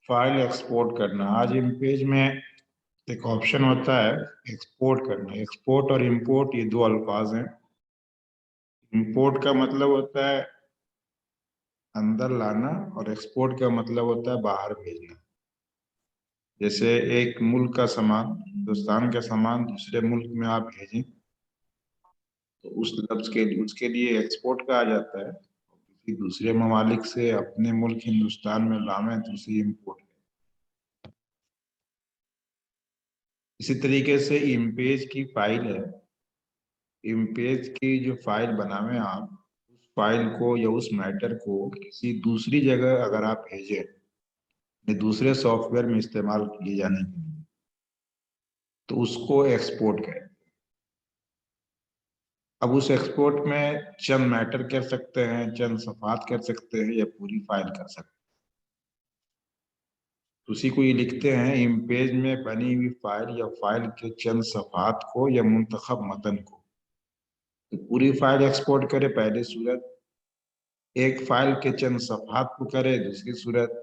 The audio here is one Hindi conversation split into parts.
फाइल एक्सपोर्ट करना। आज इमेज में एक ऑप्शन होता है एक्सपोर्ट करना। एक्सपोर्ट और इंपोर्ट ये दो अल्फाज हैं। इंपोर्ट का मतलब होता है अंदर लाना और एक्सपोर्ट का मतलब होता है बाहर भेजना। जैसे एक मुल्क का सामान, हिंदुस्तान का सामान दूसरे मुल्क में आप भेजें तो उस लफ्ज के उसके लिए एक्सपोर्ट कहा जाता है। किसी दूसरे ममालिक से अपने मुल्क हिंदुस्तान में लावें तो उसे इम्पोर्ट। इसी तरीके से इम्पेज की फाइल है। इम्पेज की जो फाइल बनावे आप, उस फाइल को या उस मैटर को किसी दूसरी जगह अगर आप भेजें या दूसरे सॉफ्टवेयर में इस्तेमाल किए जाने के लिए तो उसको एक्सपोर्ट करें। अब उस एक्सपोर्ट में चंद मैटर कर सकते हैं, चंद सफात कर सकते हैं या पूरी फाइल कर सकते हैं। तो उसी को ये लिखते हैं इमेज में बनी हुई फाइल या फाइल के चंद सफात को या मुंतखब मतन को। तो पूरी फाइल एक्सपोर्ट करे पहली सूरत, एक फाइल के चंद सफात को करे दूसरी सूरत,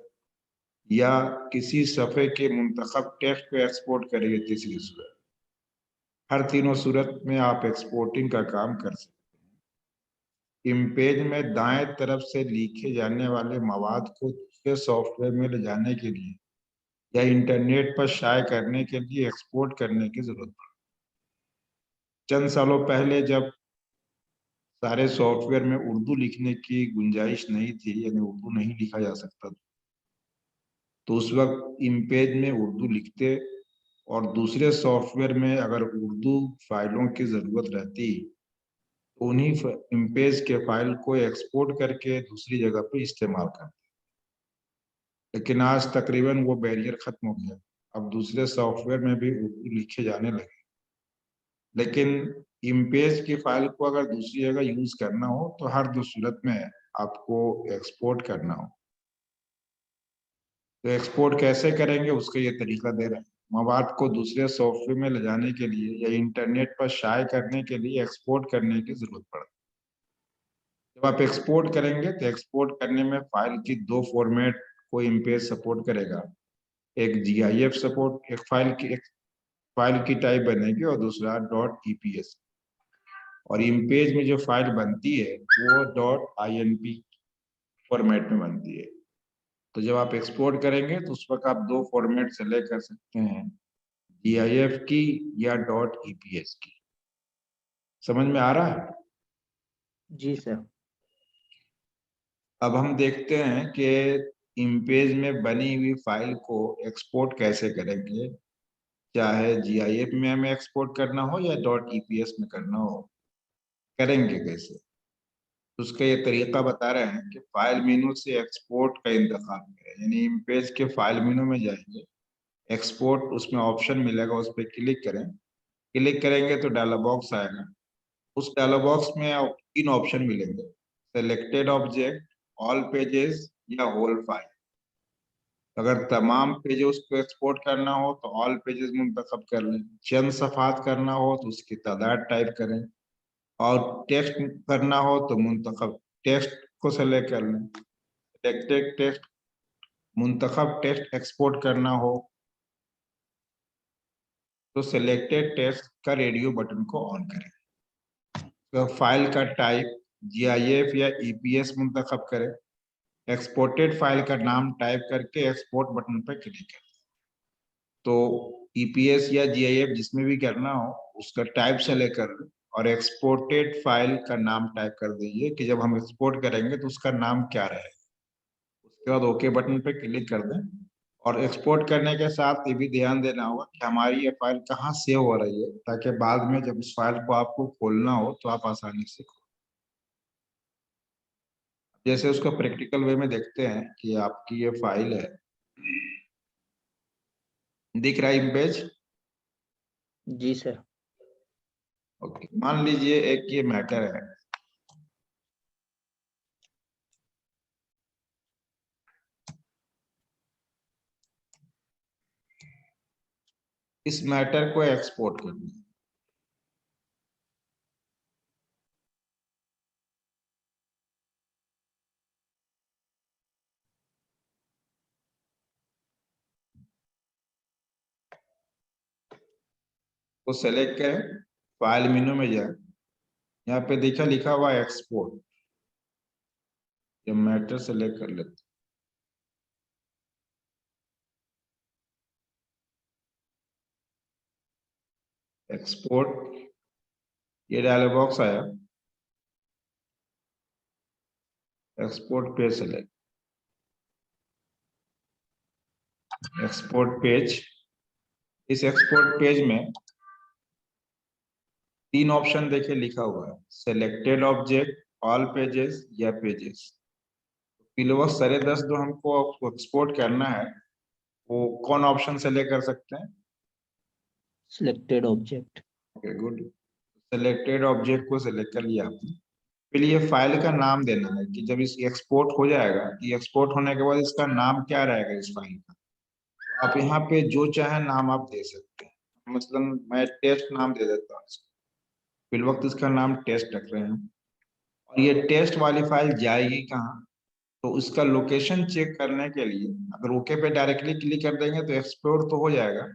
या किसी सफ़े के मुंतखब टेक्स्ट को एक्सपोर्ट करे तीसरी सूरत। हर तीनों सूरत में आप एक्सपोर्टिंग का काम कर सकते हैं। इमेज में दाएं तरफ से लिखे जाने वाले मवाद को दूसरे सॉफ्टवेयर में ले जाने के लिए या इंटरनेट पर शाये करने के लिए एक्सपोर्ट करने की जरूरत पड़ती है। चंद सालों पहले जब सारे सॉफ्टवेयर में उर्दू लिखने की गुंजाइश नहीं थी, यानी उर्दू नहीं लिखा जा सकता था, तो उस वक्त इमेज में उर्दू लिखते और दूसरे सॉफ्टवेयर में अगर उर्दू फाइलों की जरूरत रहती तो उन्हीं इमेज के फाइल को एक्सपोर्ट करके दूसरी जगह पे इस्तेमाल करते। लेकिन आज तकरीबन वो बैरियर खत्म हो गया। अब दूसरे सॉफ्टवेयर में भी उर्दू लिखे जाने लगे। लेकिन इमेज की फाइल को अगर दूसरी जगह यूज करना हो तो हर दो सूरत में आपको एक्सपोर्ट करना हो। तो एक्सपोर्ट कैसे करेंगे उसका ये तरीका दे रहे हैं। मवाद को दूसरे सॉफ्टवेयर में ले जाने के लिए या इंटरनेट पर शाये करने के लिए एक्सपोर्ट करने की जरूरत पड़ती है। जब आप एक्सपोर्ट करेंगे तो एक्सपोर्ट करने में फाइल की दो फॉर्मेट को इमेज सपोर्ट करेगा। एक GIF सपोर्ट, एक फाइल की टाइप बनेगी और दूसरा .eps। और इमेज में जो फाइल बनती है वो .inp फॉर्मेट में बनती है। तो जब आप एक्सपोर्ट करेंगे तो उस वक्त आप दो फॉर्मेट सेलेक्ट कर सकते हैं, GIF की या .eps की। समझ में आ रहा है? जी सर। अब हम देखते हैं कि इमेज में बनी हुई फाइल को एक्सपोर्ट कैसे करेंगे। चाहे GIF में हमें एक्सपोर्ट करना हो या .eps में करना हो, करेंगे कैसे? उसका ये तरीका बता रहे हैं कि फाइल मेनू से एक्सपोर्ट का इंतखाब करें। यानी इमेज के फाइल मेनू में जाएंगे, एक्सपोर्ट उसमें ऑप्शन मिलेगा, उस पर क्लिक करें। क्लिक करेंगे तो डायलॉग बॉक्स आएगा। उस डायलॉग बॉक्स में तीन ऑप्शन मिलेंगे, सेलेक्टेड ऑब्जेक्ट, ऑल पेजेस या होल फाइल। अगर तमाम पेजेस को एक्सपोर्ट करना हो तो ऑल पेजेस मुंतखब कर लें। चंद सफात करना हो तो उसकी तादाद टाइप करें। और टेक्स्ट करना हो तो मुंतखब टेक्स्ट को सेलेक्ट कर लें। सेलेक्टेड टेक्स्ट, मुंतखब टेक्स्ट एक्सपोर्ट करना हो तो सिलेक्टेड टेक्स्ट का रेडियो बटन को ऑन करें। तो फाइल का टाइप GIF या EPS मुंतखब करें। एक्सपोर्टेड फाइल का नाम टाइप करके एक्सपोर्ट बटन पर क्लिक करें। तो EPS या GIF जिसमें भी करना हो उसका टाइप सेलेक्ट कर लें और एक्सपोर्टेड फाइल का नाम टाइप कर दीजिए कि जब हम एक्सपोर्ट करेंगे तो उसका नाम क्या रहेगा। उसके बाद ओके बटन पे क्लिक कर दें। और एक्सपोर्ट करने के साथ ये भी ध्यान देना होगा कि हमारी ये फाइल कहाँ सेव हो रही है, ताकि बाद में जब इस फाइल को आपको खोलना हो तो आप आसानी से खोल। जैसे उसको प्रैक्टिकल वे में देखते हैं कि आपकी ये फाइल है, दिख रहा है इमेज? जी सर। ओके, मान लीजिए एक ये मैटर है। इस मैटर को एक्सपोर्ट करना है। को सेलेक्ट करें, फाइल मेनू में जाए, यहाँ पे देखा लिखा हुआ एक्सपोर्ट, ये मैटर सेलेक्ट कर लेते, एक्सपोर्ट, ये डायलॉग बॉक्स आया, export page select, export page. इस एक्सपोर्ट पेज में 3 ऑप्शन देखिए लिखा हुआ है, सिलेक्टेड ऑब्जेक्ट, ऑल पेजेस या पेजेस। किलोवाट सारे 10 जो हमको एक्सपोर्ट करना है वो कौन ऑप्शन सेलेक्ट कर सकते हैं? Selected object. Okay good, selected object को सिलेक्ट कर लिया आपने। फिर ये फाइल का नाम देना है कि जब इस एक्सपोर्ट हो जाएगा, ये एक्सपोर्ट होने के बाद इसका नाम क्या रहेगा इस फाइल का। आप यहाँ पे जो चाहे नाम आप दे सकते हैं, मतलब मैं टेस्ट नाम दे देता हूँ, फिर वक्त इसका नाम टेस्ट रख रहे हैं। और ये टेस्ट वाली फाइल जाएगी कहाँ, तो उसका लोकेशन चेक करने के लिए अगर ओके पे डायरेक्टली क्लिक कर देंगे तो एक्सपोर्ट तो हो जाएगा,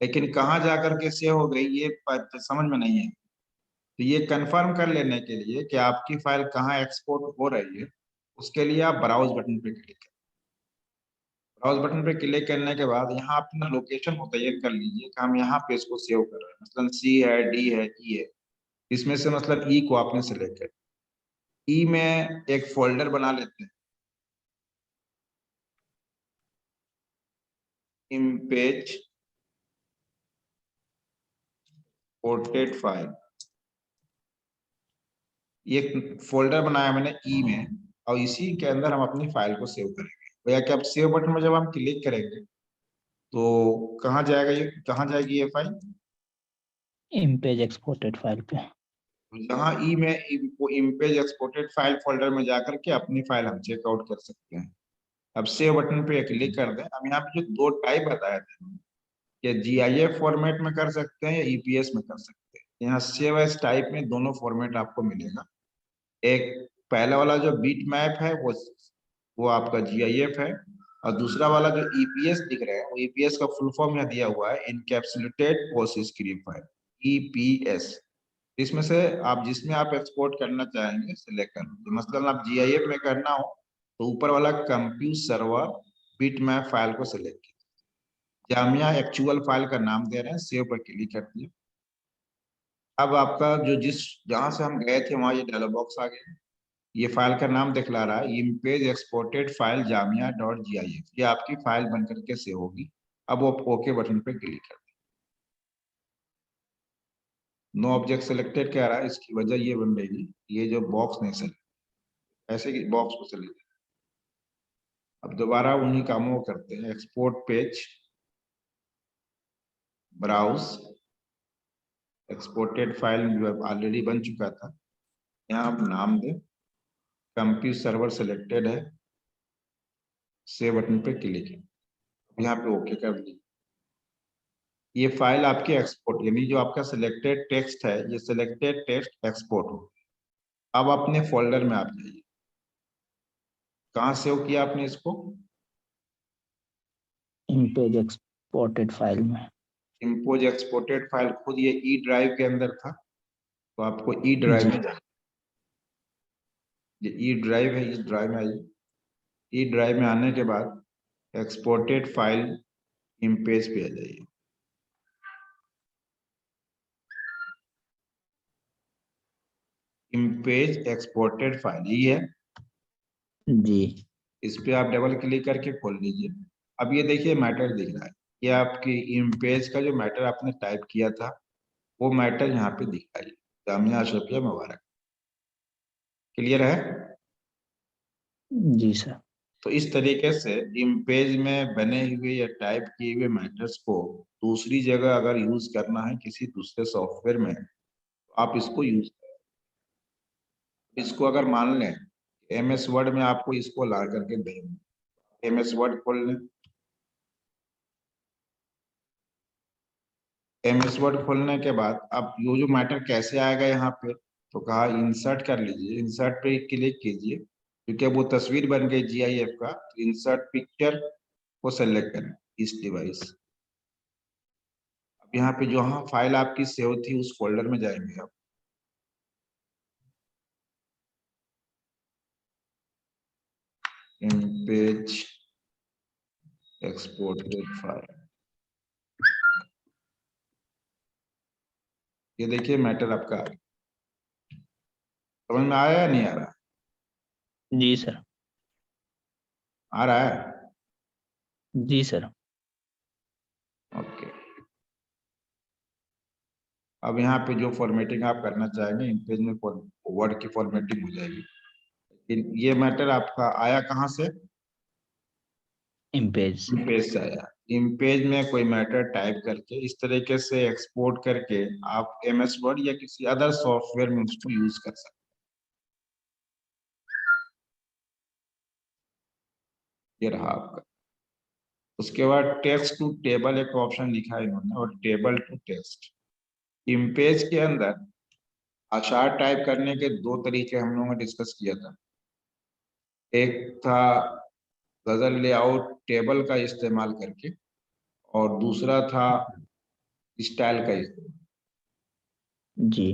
लेकिन कहाँ जाकर के सेव हो गई ये समझ में नहीं है। तो ये कंफर्म कर लेने के लिए कि आपकी फाइल कहाँ एक्सपोर्ट हो रही है, उसके लिए आप ब्राउज बटन पे क्लिक करें। ब्राउज बटन पे क्लिक करने के बाद यहाँ अपना लोकेशन मुतय्यन कर लीजिए कि हम यहाँ पे इसको सेव कर रहे हैं, मतलब सी है, डी है, ई है। इसमें से मतलब ई को आपने सेलेक्ट कर, ई में एक फोल्डर बना लेते हैं, इमेज पोर्ट्रेट फाइल, ये फोल्डर बनाया मैंने ई में, और इसी के अंदर हम अपनी फाइल को सेव करेंगे। भैया कि अब सेव बटन में जब हम क्लिक करेंगे तो कहाँ जाएगा, ये कहाँ जाएगी ये फाइल? इमेज एक्सपोर्टेड फाइल पे। जहाँ ई में इमेज एक्सपोर्टेड फाइल फोल्डर में जाकर के अपनी फाइल हम चेकआउट कर सकते हैं। अब सेव बटन पे क्लिक कर दें। अब यहाँ पे जो 2 टाइप बताए थे कि जीआईएफ फॉर्मेट में कर सकते हैं या ईपीएस में कर सकते हैं, यहाँ सेव एज टाइप में दोनों फॉर्मेट आपको मिलेगा। एक पहला वाला जो बीट मैप है वो आपका जीआईएफ है, और दूसरा वाला जो ईपीएस दिख रहा है वो ईपीएस का फुल फॉर्म यहाँ दिया हुआ है, encapsulated post script file, EPS. इसमें से आप जिसमें आप एक्सपोर्ट करना चाहेंगे सिलेक्ट कर लीजिए। मतलब आप जीआईएफ में करना हो तो ऊपर वाला compute server bit map file को सिलेक्ट कीजिए, जामिया एक्चुअल फाइल का नाम दे रहे हैं, सेव पर क्लिक कर दिए। अब आपका जो जहां से हम गए थे वहां ये डायलॉग बॉक्स आ गया, ये फाइल का नाम दिखला रहा है image exported file Jamia dot GIF, ये आपकी फाइल बनकर के सेव होगी। अब वो ओके बटन पे क्लिक कर, नो ऑब्जेक्ट सिलेक्टेड कह रहा है, इसकी वजह ये बन रही, ये जो बॉक्स नहीं सिलेक्ट, ऐसे की बॉक्स को सिलेक्ट। अब दोबारा उन्हीं कामों को करते हैं, export page, browse, exported file जो ऑलरेडी बन चुका था, यहाँ आप नाम दें, कंप्यूट सर्वर सिलेक्टेड है, सेव बटन पे क्लिक है, यहाँ पे ओके कर दी। ये फाइल आपकी एक्सपोर्ट, यानी जो आपका सिलेक्टेड टेक्स्ट है ये सिलेक्टेड टेक्स्ट एक्सपोर्ट हो। अब अपने फोल्डर में आप जाइए, कहाँ सेव किया आपने इसको? इमेज एक्सपोर्टेड फाइल में। इम्पोज एक्सपोर्टेड फाइल खुद ये ई ड्राइव के अंदर था, तो आपको ई ड्राइव में जाना, ये ई ड्राइव है, इस ड्राइव में आइए। ई ड्राइव में आने के बाद एक्सपोर्टेड फाइल इमेज पे आ जाइए, इमेज एक्सपोर्टेड फाइल ये है जी। इस पे आप डबल क्लिक करके खोल लीजिए। अब ये देखिए मैटर दिख रहा है, ये आपकी इमेज का जो मैटर आपने टाइप किया था वो मैटर यहाँ पे दिख रहा है, जामिया अशरफिया मुबारक। क्लियर है? जी सर। तो इस तरीके से इमेज में बने हुए या टाइप किए हुए मैटर्स को दूसरी जगह अगर यूज करना है किसी दूसरे सॉफ्टवेयर में तो आप इसको यूज करें। इसको अगर मान लें एमएस वर्ड में आपको इसको ला करके दें, एमएस वर्ड खोल लें, एमएस वर्ड खोलने के बाद अब ये जो मैटर कैसे आएगा यहाँ पे, तो कहा इंसर्ट कर लीजिए, इंसर्ट पे क्लिक कीजिए, क्योंकि वो तस्वीर बन गई जीआईएफ का, तो इंसर्ट पिक्चर को सेलेक्ट करें इस डिवाइस। यहाँ पे जहाँ फाइल आपकी सेव थी उस फोल्डर में जाएंगे आप। पेज एक्सपोर्टेड फाइल, ये देखिए मैटर आपका आ गया। समझ में आया या नहीं आ रहा? जी सर। आ रहा है? जी सर। ओके। अब यहाँ पे जो फॉर्मेटिंग आप करना चाहेंगे इन पेज में वर्ड की फॉर्मेटिंग हो जाएगी। लेकिन ये मैटर आपका आया कहाँ से? इम्पेज से। इम्पेज से आया। इम्पेज में कोई मैटर टाइप करके इस तरीके से एक्सपोर्ट करके आप MS वर्ड या किसी अदर सॉफ्टवेयर में उसको यूज कर सकते हैं। ये रहा आपका। उसके बाद टेक्स्ट टू टेबल एक ऑप्शन लिखा है इन्होंने, और टेबल टू टेक्स्ट। इम्पेज के अंदर अशार टाइप करने के दो तरीके हम लोगों ने डिस्कस किया था। एक था गजल लेआउट टेबल का इस्तेमाल करके, और दूसरा था स्टाइल का इस्तेमाल। जी।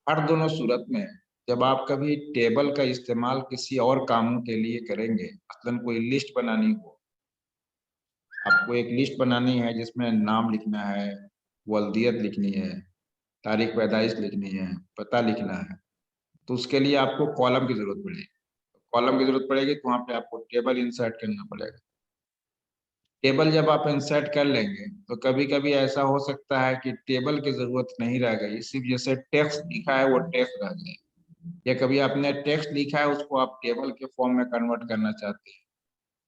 हर दोनों सूरत में जब आप कभी टेबल का इस्तेमाल किसी और कामों के लिए करेंगे, मसलन कोई लिस्ट बनानी हो, आपको एक लिस्ट बनानी है जिसमें नाम लिखना है, वल्दियत लिखनी है, तारीख पैदाइश लिखनी है, पता लिखना है, तो उसके लिए आपको कॉलम की जरूरत पड़ेगी। कॉलम की जरूरत पड़ेगी तो वहां पे आपको टेबल इंसर्ट करना पड़ेगा। टेबल जब आप इंसर्ट कर लेंगे तो कभी कभी ऐसा हो सकता है कि टेबल की जरूरत नहीं रह गई, सिर्फ जैसे टेक्स्ट लिखा है वो टेक्स्ट रह गया, या कभी आपने टेक्स्ट लिखा है उसको आप टेबल के फॉर्म में कन्वर्ट करना चाहते हैं,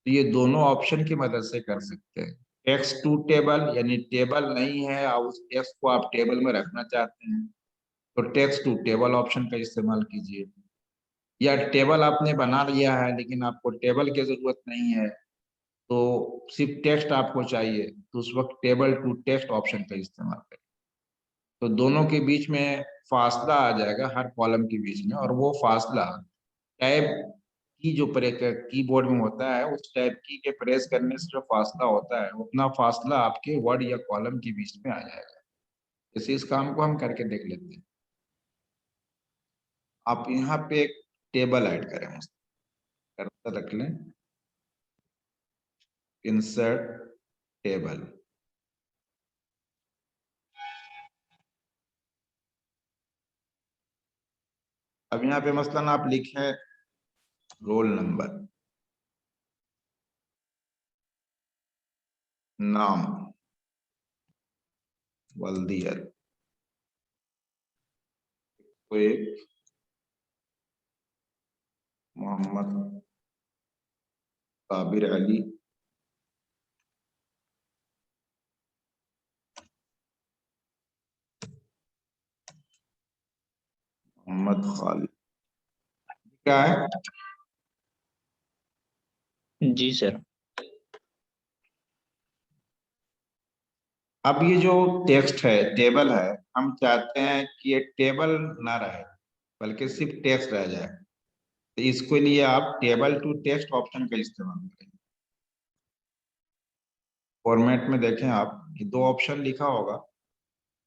तो ये दोनों ऑप्शन की मदद से कर सकते हैं। टेक्स्ट टू टेबल यानी टेबल नहीं है और उस टेक्स्ट को आप टेबल में रखना चाहते हैं, तो टेक्स्ट टू टेबल ऑप्शन का इस्तेमाल कीजिए। या टेबल आपने बना लिया है लेकिन आपको टेबल की जरूरत नहीं है, तो सिर्फ टेक्स्ट आपको चाहिए, तो उस वक्त टेबल टू टेक्स्ट ऑप्शन का इस्तेमाल करें। तो दोनों के बीच में फासला आ जाएगा हर कॉलम के बीच में, और वो फासला टैब की जो कीबोर्ड में होता है उस टैब की के प्रेस करने से जो फासला होता है उतना फासला आपके वर्ड या कॉलम के बीच में आ जाएगा। जैसे इस काम को हम करके देख लेते हैं। आप यहाँ पे एक टेबल ऐड करें, कर्सर रख लें, इंसर्ट टेबल। अब यहाँ पे मसलन आप लिखें रोल नंबर, नाम, वल्दियत, कोई मोहम्मद साबिर अली, मोहम्मद खालिद, क्या है? जी सर। अब ये जो टेक्स्ट है, टेबल है, हम चाहते हैं कि ये टेबल ना रहे बल्कि सिर्फ टेक्स्ट रह जाए, तो इसके लिए आप टेबल टू टेक्स्ट ऑप्शन का इस्तेमाल करें। फॉर्मेट में देखें आप, ये दो ऑप्शन लिखा होगा,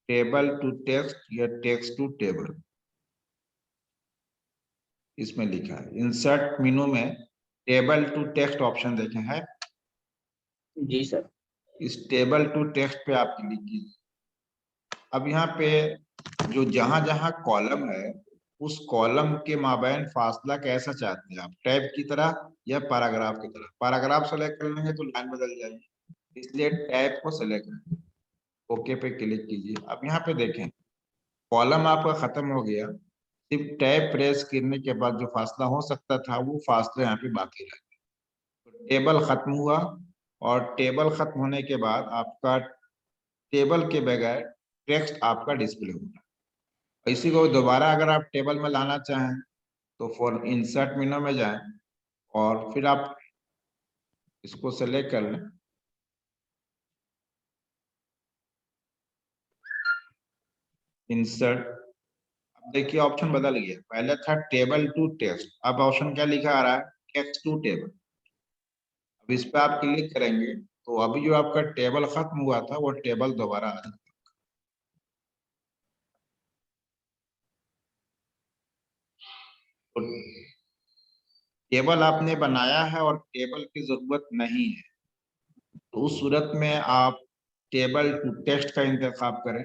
टेबल टू टेक्स्ट या टेक्स्ट टू टेबल, इसमें लिखा है। इंसर्ट मेनू में टेबल टू टेक्स्ट ऑप्शन देखें है, जी सर। इस टेबल टू टेक्स्ट पे आप क्लिक कीजिए। अब यहाँ पे जो जहां जहां कॉलम है उस कॉलम के माबैन फासला कैसा चाहते हैं आप, टैब की तरह या पैराग्राफ की तरह? पैराग्राफ सेलेक्ट कर लेंगे तो लाइन बदल जाएगी, इसलिए टैब को सेलेक्ट करें, ओके पे क्लिक कीजिए। अब यहाँ पे देखें कॉलम आपका खत्म हो गया, सिर्फ टैब प्रेस करने के बाद जो फासला हो सकता था वो फासला यहाँ पे बाकी रह गया। तो टेबल खत्म हुआ, और टेबल खत्म होने के बाद आपका टेबल के बगैर टेक्स्ट आपका डिस्प्ले होगा। इसी को दोबारा अगर आप टेबल में लाना चाहें तो फॉर इंसर्ट मेनू में जाएं, और फिर आप इसको सेलेक्ट कर लें, इंसर्ट। अब देखिए ऑप्शन बदल गया, पहले था टेबल टू टेक्स्ट, अब ऑप्शन क्या लिखा आ रहा है, टेक्स्ट टू टेबल। अब इस पर आप क्लिक करेंगे तो अभी जो आपका टेबल खत्म हुआ था वो टेबल दोबारा आ जाएगा। तो टेबल आपने बनाया है और टेबल की जरूरत नहीं है, तो उस सूरत में आप टेबल टू टेक्स्ट का इंतखाब करें।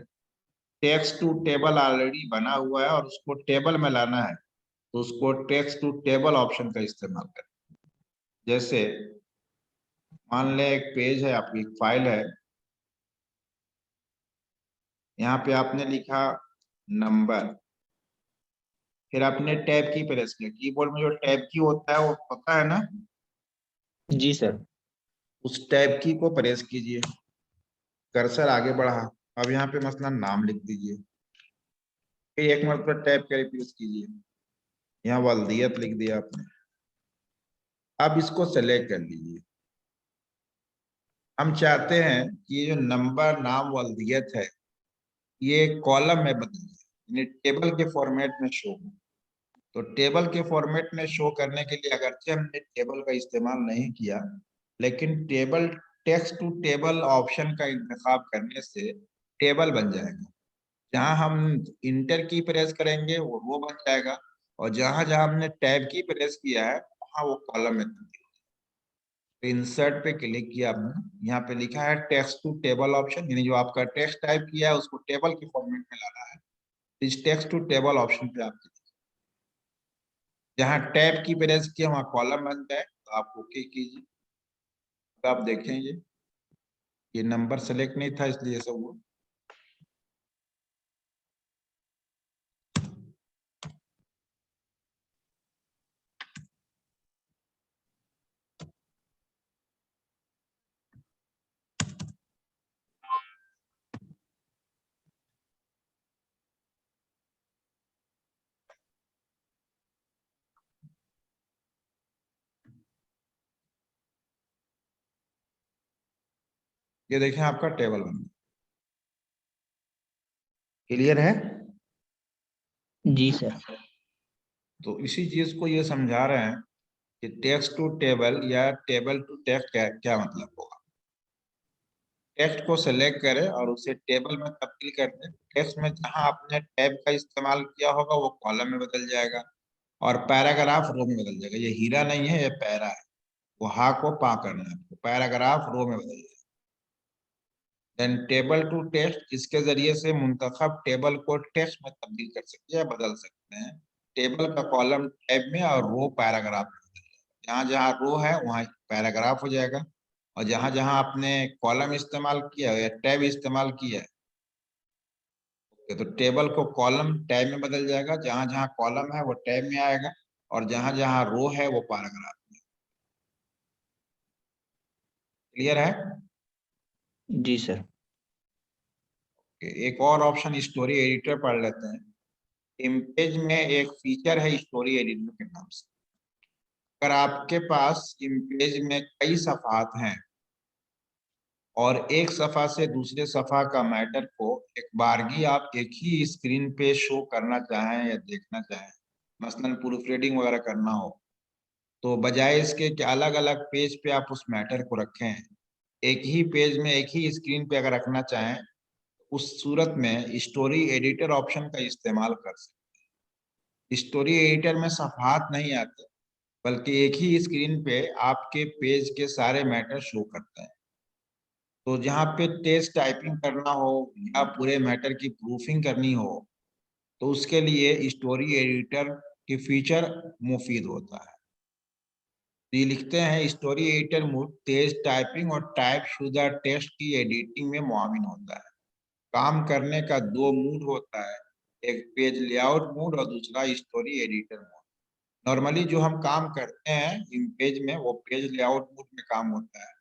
टेक्स्ट टू टेबल ऑलरेडी बना हुआ है और उसको टेबल में लाना है, तो उसको टेक्स्ट टू टेबल ऑप्शन का इस्तेमाल करें। जैसे मान लें एक पेज है, आपकी एक फाइल है, यहाँ पे आपने लिखा नंबर, फिर आपने टैब की प्रेस किया। कीबोर्ड में जो टैब की होता है वो पता है ना, जी सर। उस टैब की को प्रेस कीजिए, कर्सर आगे बढ़ा, अब यहाँ पे मसलन नाम लिख दीजिए, फिर एक मरतबा टैब के प्रेस कीजिए, यहाँ वल्दियत लिख दिया आपने। अब इसको सेलेक्ट कर लीजिए। हम चाहते हैं कि ये जो नंबर नाम वल्दियत है ये कॉलम में बदल जाए, यानी टेबल के फॉर्मेट में शो हो। तो टेबल के फॉर्मेट में शो करने के लिए अगरचे हमने टेबल का इस्तेमाल नहीं किया, लेकिन table text to table option का इंतखाब करने से टेबल बन जाएगा। जहां हम इंटर की प्रेस करेंगे वो रो बन जाएगा, और जहां जहां हमने टैब की प्रेस किया है वहां वो कॉलम में तब्दील। तो इंसर्ट पे क्लिक किया आपने, यहाँ पे लिखा है टेक्स्ट टू टेबल ऑप्शन, यानी जो आपका टेक्स्ट टाइप किया है उसको टेबल के फॉर्मेट में लाना है। इस टेक्स्ट टू टेबल ऑप्शन पे आप जहाँ टैब की प्रेस किया वहां कॉलम बन जाए तो आप ओके कीजिए। तो आप देखेंगे ये नंबर सेलेक्ट नहीं था इसलिए सब हुआ। ये देखें आपका टेबल बन गया। क्लियर है? जी सर। तो इसी चीज को ये समझा रहे हैं कि टेक्स्ट टू टेबल या टेबल टू टेक्स्ट क्या क्या मतलब होगा। टेक्स्ट को सेलेक्ट करें और उसे टेबल में तब्दील कर दें। टेक्स्ट में जहां आपने टैब का इस्तेमाल किया होगा वो कॉलम में बदल जाएगा, और पैराग्राफ रो में बदल जाएगा। ये हीरा नहीं है, ये पैरा है, वो हा को पा करना है आपको, पैराग्राफ रो में बदल जाएगा। देन टेबल टू टेक्स्ट, इसके जरिए से मुंतखब टेबल को टेक्स्ट में तब्दील कर सकते हैं, बदल सकते हैं। टेबल का कॉलम टैब में और रो पैराग्राफ में बदल जाएगा। जहां जहां रो है वहां पैराग्राफ हो जाएगा, और जहां जहां आपने कॉलम इस्तेमाल किया है या टैब इस्तेमाल किया है तो टेबल को कॉलम टैब में बदल जाएगा। जहां जहां कॉलम है वो टैब में आएगा, और जहां जहां रो है वो पैराग्राफ में। क्लियर है? जी सर। एक और ऑप्शन स्टोरी एडिटर पढ़ लेते हैं। इमेज में एक फीचर है स्टोरी एडिटर के नाम से। अगर आपके पास इमेज में कई सफ़ात हैं और एक सफ़ा से दूसरे सफ़ा का मैटर को एक बारगी आप एक ही स्क्रीन पे शो करना चाहें या देखना चाहें, मसलन प्रूफ रीडिंग वगैरह करना हो, तो बजाय इसके कि अलग अलग पेज पे आप उस मैटर को रखें, एक ही पेज में एक ही स्क्रीन पे अगर रखना चाहें, उस सूरत में स्टोरी एडिटर ऑप्शन का इस्तेमाल कर सकते हैं। स्टोरी एडिटर में सफ़ात नहीं आते, बल्कि एक ही स्क्रीन पे आपके पेज के सारे मैटर शो करते हैं। तो जहाँ पे टेस्ट टाइपिंग करना हो या पूरे मैटर की प्रूफिंग करनी हो, तो उसके लिए स्टोरी एडिटर की फीचर मुफीद होता है। तो ये लिखते हैं स्टोरी एडिटर मोड तेज टाइपिंग और टाइप शुदा टेक्स्ट की एडिटिंग में मुआविन होता है। काम करने का दो मूड होता है, एक पेज लेआउट मोड और दूसरा स्टोरी एडिटर मोड। नॉर्मली जो हम काम करते हैं इन पेज में वो पेज लेआउट मोड में काम होता है,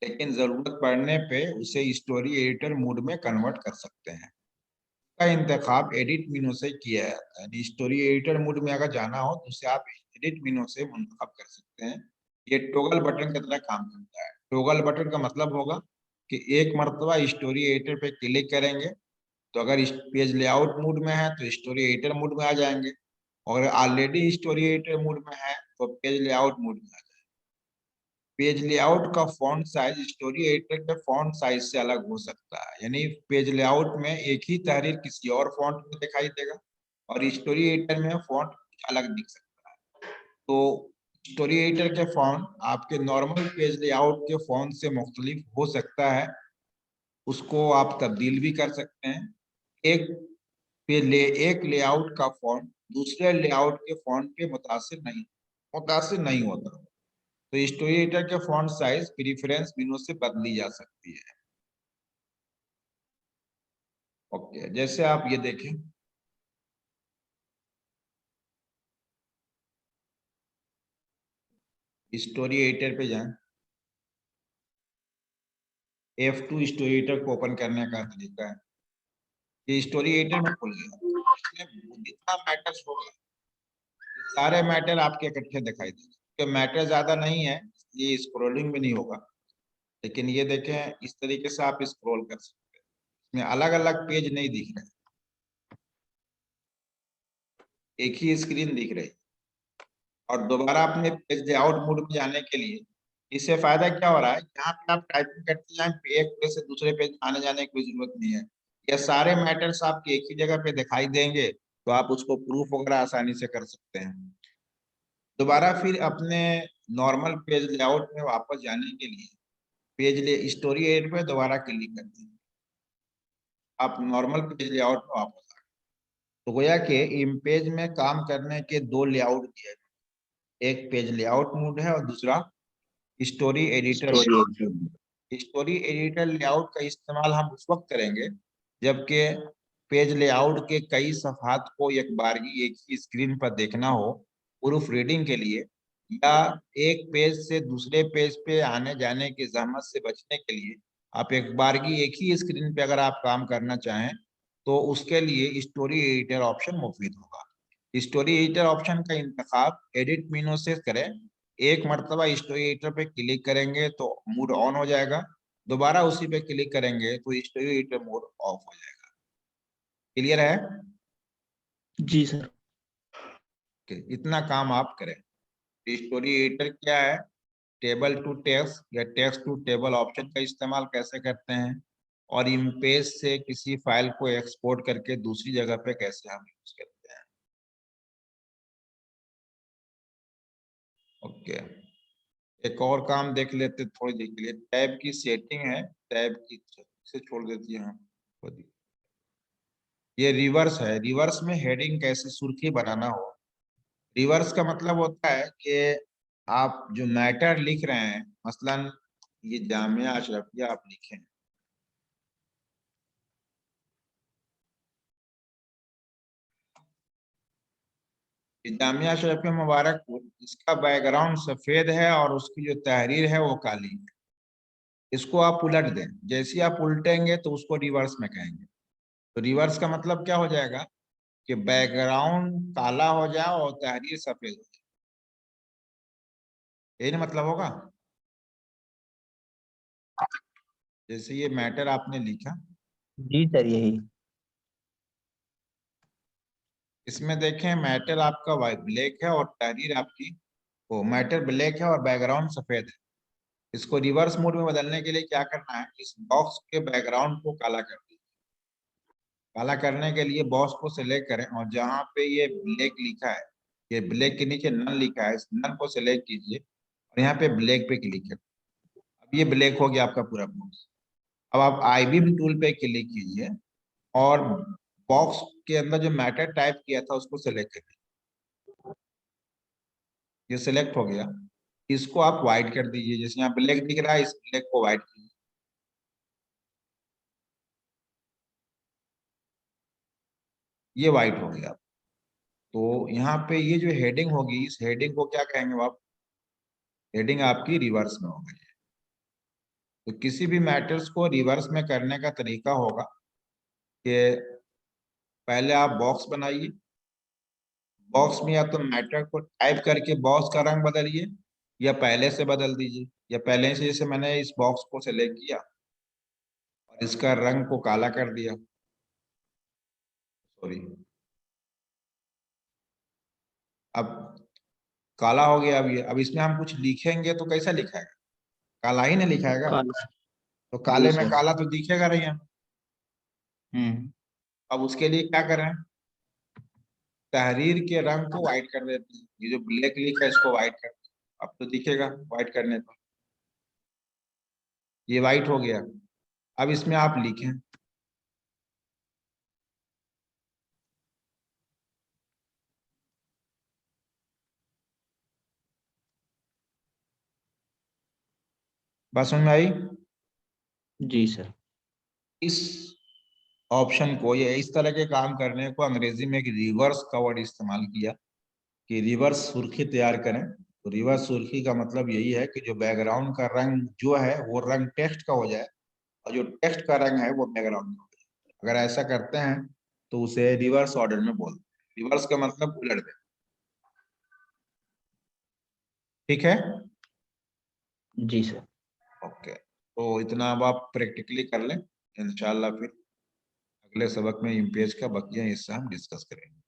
लेकिन जरूरत पड़ने पे उसे स्टोरी एडिटर मोड में कन्वर्ट कर सकते हैं। का इंतखाब एडिट मेनू से किया जाता है। स्टोरी एडिटर मोड में अगर जाना हो तो उसे आप एडिट मेनू से मुंतखब कर सकते हैं। ये टॉगल बटन की तरह काम करता है। टॉगल बटन का मतलब होगा कि एक मरतबा स्टोरी एडिटर पे क्लिक करेंगे तो अगर इस पेज लेआउट मोड में है तो स्टोरी एडिटर मोड में आ जाएंगे, और ऑलरेडी स्टोरी एडिटर मोड में है तो पेज लेआउट मोड में आ जाएंगे। पेज लेआउट का फॉन्ट साइज स्टोरी एडिटर के फॉन्ट साइज से अलग हो सकता है, यानी पेज लेआउट में एक ही तहरीर किसी और फॉन्ट में दिखाई देगा और स्टोरी एडिटर में फॉन्ट अलग दिख सकता है। तो स्टोरी एडिटर के फॉन्ट आपके नॉर्मल पेज लेआउट के फॉन्ट से मुख्तलिफ हो सकता है, उसको आप तब्दील भी कर सकते हैं। एक एक लेआउट का फॉन्ट दूसरे लेआउट के फॉन्ट पे मुतासिर नहीं होता। तो स्टोरी एडिटर के फॉन्ट साइज प्रेफरेंस मेनू से बदली जा सकती है। ओके, जैसे आप ये देखें, स्टोरी एडिटर पे जाएं, F2 स्टोरी एडिटर को ओपन करने का तरीका है। ये स्टोरी एडिटर में खुल गया, इसमें जितना मैटर्स होगा सारे मैटर आपके इकट्ठे दिखाई देंगे। मैटर ज्यादा नहीं है, ये स्क्रॉलिंग भी नहीं होगा, लेकिन ये देखें इस तरीके से आप स्क्रॉल कर सकते हैं। इसमें अलग अलग पेज नहीं दिख रहे, एक ही स्क्रीन दिख रही। और दोबारा अपने पेज लेआउट मोड में जाने के लिए इससे फायदा क्या हो रहा है, यहाँ पे आप टाइपिंग करते जाए, एक पेज से दूसरे पेज आने जाने की कोई जरूरत नहीं है। ये सारे मैटर्स आपके एक ही जगह पे दिखाई देंगे, तो आप उसको प्रूफ वगैरह आसानी से कर सकते हैं। दोबारा फिर अपने नॉर्मल पेज लेआउट में वापस जाने के लिए पेज ले स्टोरी एड पे दोबारा क्लिक करते हैं, आप नॉर्मल पेज लेआउट में वापस आ गए। तो गोया कि इन पेज में काम करने के दो लेआउट दिए हैं, एक पेज लेआउट मोड है और दूसरा story editor. Story editor layout का इस्तेमाल हम उस वक्त करेंगे जबकि पेज लेआउट के कई सफात को एक बारगी एक ही स्क्रीन पर देखना हो प्रूफ रीडिंग के लिए, या एक पेज से दूसरे पेज पे आने जाने की जहमत से बचने के लिए आप एक बारगी एक ही स्क्रीन पे अगर आप काम करना चाहें तो उसके लिए स्टोरी एडिटर ऑप्शन मुफीद होगा। स्टोरी एडिटर ऑप्शन का इंतखाब एडिट मेनू से करें, एक मरतबा स्टोरी एडिटर पे क्लिक करेंगे तो मोड ऑन हो जाएगा, दोबारा उसी पे क्लिक करेंगे तो स्टोरी एडिटर मोड ऑफ हो जाएगा। क्लियर है? जी सर। इतना काम आप करें। स्टोरी एडिटर क्या है, टेबल टू टेक्स्ट या टेक्स्ट टू टेबल ऑप्शन का इस्तेमाल कैसे करते हैं, और इमेज से किसी फाइल को एक्सपोर्ट करके दूसरी जगह पे कैसे हम यूज करते हैं। ओके, एक और काम देख लेते थोड़ी देर के लिए। टैब की सेटिंग है, टैब की से छोड़ देती है हम। ये रिवर्स है, रिवर्स में हेडिंग कैसे सुर्खी बनाना हो। रिवर्स का मतलब होता है कि आप जो मैटर लिख रहे हैं, मसलन ये जामिया अशरफिया आप लिखें, जामिया अशरफिया मुबारकपुर, इसका बैकग्राउंड सफेद है और उसकी जो तहरीर है वो काली है। इसको आप उलट दें, जैसे ही आप उल्टेंगे तो उसको रिवर्स में कहेंगे। तो रिवर्स का मतलब क्या हो जाएगा कि बैकग्राउंड काला हो जाए और तहरीर सफेद हो जाए, यही ना मतलब होगा। जैसे ये मैटर आपने लिखा, जी सर, यही। इसमें देखें मैटर आपका वाइट ब्लैक है और तहरीर आपकी, वो मैटर ब्लैक है और बैकग्राउंड सफेद है। इसको रिवर्स मोड में बदलने के लिए क्या करना है, इस बॉक्स के बैकग्राउंड को काला कर दीजिए। काला करने के लिए बॉक्स को सिलेक्ट करें और जहां पे ये ब्लैक लिखा है, ये ब्लैक के नीचे नन लिखा है, इस नन को सिलेक्ट कीजिए और यहाँ पे ब्लैक पे क्लिक करें। अब ये ब्लैक हो गया आपका पूरा बॉक्स। अब आप आई बीम टूल पे क्लिक कीजिए और बॉक्स के अंदर जो मैटर टाइप किया था उसको सिलेक्ट करिए। ये सिलेक्ट हो गया, इसको आप व्हाइट कर दीजिए। जैसे यहाँ ब्लैक दिख रहा है, इस ब्लैक को व्हाइट कीजिए। ये व्हाइट हो गया। तो यहाँ पे ये जो हेडिंग होगी, इस हेडिंग को क्या कहेंगे आप, हेडिंग आपकी रिवर्स में हो गई है। तो किसी भी मैटर्स को रिवर्स में करने का तरीका होगा कि पहले आप बॉक्स बनाइए, बॉक्स में या तो मैटर को टाइप करके बॉक्स का रंग बदलिए या पहले से बदल दीजिए, या पहले से, जैसे मैंने इस बॉक्स को सिलेक्ट किया और इसका रंग को काला कर दिया, सॉरी, अब काला हो गया। अब इसमें हम कुछ लिखेंगे तो कैसा लिखाएगा, काला ही नहीं लिखाएगा। काला। तो जी काले में सर। काला तो दिखेगा नहीं है। हम्म। अब उसके लिए क्या करें, तहरीर के रंग को व्हाइट कर देते हैं। ये जो ब्लैक लिखा है इसको व्हाइट कर, अब तो दिखेगा व्हाइट करने पर, ये व्हाइट हो गया। अब इसमें आप लिखें, बात समझ में आई? जी सर। इस ऑप्शन को या इस तरह के काम करने को अंग्रेजी में एक रिवर्स का वर्ड इस्तेमाल किया कि रिवर्स सुर्खी तैयार करें। तो रिवर्स सुर्खी का मतलब यही है कि जो बैकग्राउंड का रंग जो है वो रंग टेक्स्ट का हो जाए और जो टेक्स्ट का रंग है वो बैकग्राउंड का हो जाए। अगर ऐसा करते हैं तो उसे रिवर्स ऑर्डर में बोलते हैं। रिवर्स का मतलब उलट दे। ठीक है, जी सर। ओके। तो इतना अब आप प्रैक्टिकली कर लें, इंशाल्लाह फिर अगले सबक में इम्पेज का बकिया हिस्सा हम डिस्कस करेंगे।